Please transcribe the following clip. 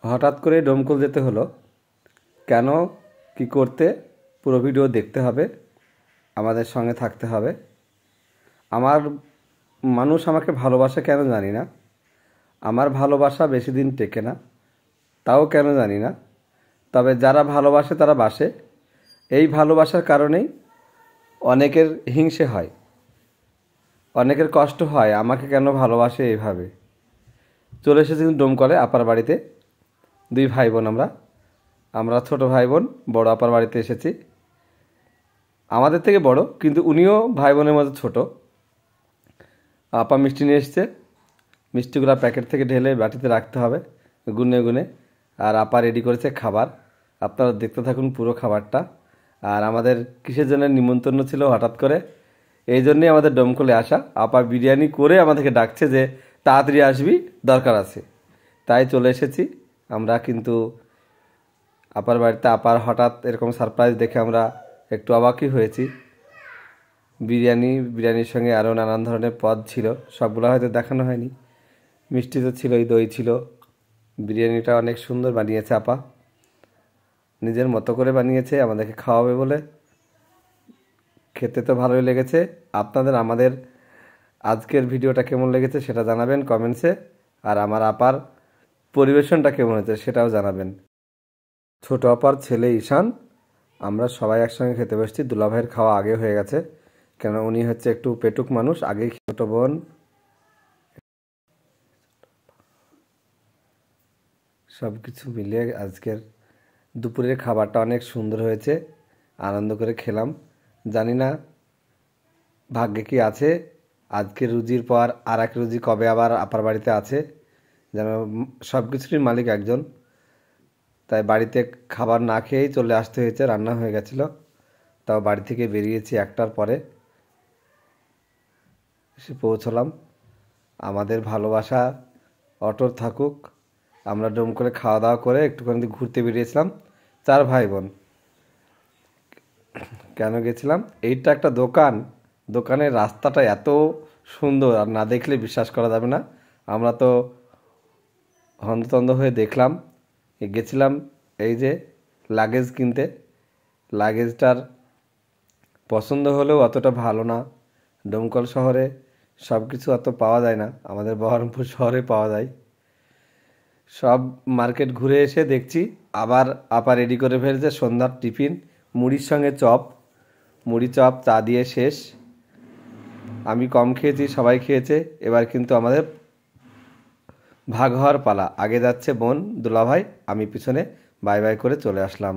হঠাৎ করে ডোমকল যেতে হলো কেন, কি করতে, পুরো ভিডিও দেখতে হবে, আমাদের সঙ্গে থাকতে হবে। আমার মানুষ আমাকে ভালোবাসে কেন জানি না, আমার ভালোবাসা বেশি দিন টেকে না, তাও কেন জানি না। তবে যারা ভালোবাসে তারা বাসে। এই ভালোবাসার কারণেই অনেকের হিংসে হয়, অনেকের কষ্ট হয়, আমাকে কেন ভালোবাসে এইভাবে। চলে এসেছি ডোমকলে আপার বাড়িতে, দুই ভাই বোন আমরা ছোট ভাই বোন বড় আপার বাড়িতে এসেছি। আমাদের থেকে বড়, কিন্তু উনিও ভাই বোনের মধ্যে ছোট। আপা মিষ্টি নিয়ে এসছে, মিষ্টিগুলো প্যাকেট থেকে ঢেলে বাটিতে রাখতে হবে গুনে গুনে। আর আপা রেডি করেছে খাবার, আপনারা দেখতে থাকুন পুরো খাবারটা। আর আমাদের কিসের জন্য নিমন্ত্রণ ছিল হঠাৎ করে, এই জন্যই আমাদের ডোমকলে আসা। আপা বিরিয়ানি করে আমাদেরকে ডাকছে যে তাড়াতাড়ি আসবি, দরকার আছে। তাই চলে এসেছি আমরা। কিন্তু আপার বাড়িতে আপার হঠাৎ এরকম সারপ্রাইজ দেখে আমরা একটু অবাকই হয়েছি। বিরিয়ানির সঙ্গে আরও নানান ধরনের পদ ছিল, সবগুলো হয়তো দেখানো হয়নি। মিষ্টি তো ছিলই, দই ছিল। বিরিয়ানিটা অনেক সুন্দর বানিয়েছে আপা, নিজের মতো করে বানিয়েছে আমাদেরকে খাওয়াবে বলে। খেতে তো ভালোই লেগেছে। আপনাদের আমাদের আজকের ভিডিওটা কেমন লেগেছে সেটা জানাবেন কমেন্টসে। আর আমার আপার পরিবেশনটা কেমন হয়েছে সেটাও জানাবেন। ছোট আপার ছেলে ঈশান, আমরা সবাই একসঙ্গে খেতে বসছি। দুলাভাইয়ের খাওয়া আগে হয়ে গেছে, কেন উনি হচ্ছে একটু পেটুক মানুষ, আগেই ছোট বোন। সব কিছু মিলিয়ে আজকের দুপুরের খাবারটা অনেক সুন্দর হয়েছে, আনন্দ করে খেলাম। জানি না ভাগ্যে কি আছে, আজকের রুজির পর আর এক রুজি কবে আবার আপার বাড়িতে আছে। যেন সব কিছুরই মালিক একজন। তাই বাড়িতে খাবার না খেয়েই চলে আসতে হয়েছে, রান্না হয়ে গেছিলো। তাও বাড়ি থেকে বেরিয়েছি 1টার পরে, এসে পৌঁছলাম। আমাদের ভালোবাসা অটুট থাকুক। আমরা ডোমকলে খাওয়া দাওয়া করে একটুখানি ঘুরতে বেরিয়েছিলাম 4 ভাই বোন। কেন গেছিলাম, এইটা একটা দোকান, দোকানের রাস্তাটা এত সুন্দর, আর না দেখলে বিশ্বাস করা যাবে না। আমরা তো হন্ততন্ত হয়ে দেখলাম। গেছিলাম এই যে লাগেজ কিনতে, লাগেজটার পছন্দ হলেও অতটা ভালো না। ডোমকল শহরে সব কিছু অত পাওয়া যায় না, আমাদের বহরমপুর শহরে পাওয়া যায়। সব মার্কেট ঘুরে এসে দেখছি আবার আপা রেডি করে ফেলছে সন্ধ্যার টিফিন, মুড়ির সঙ্গে চপ। মুড়ি চপ চা দিয়ে শেষ। আমি কম খেয়েছি, সবাই খেয়েছে। এবার কিন্তু আমাদের ভাগ হওয়ার পালা। আগে যাচ্ছে বোন দুলাভাই, আমি পিছনে বাই বাই করে চলে আসলাম।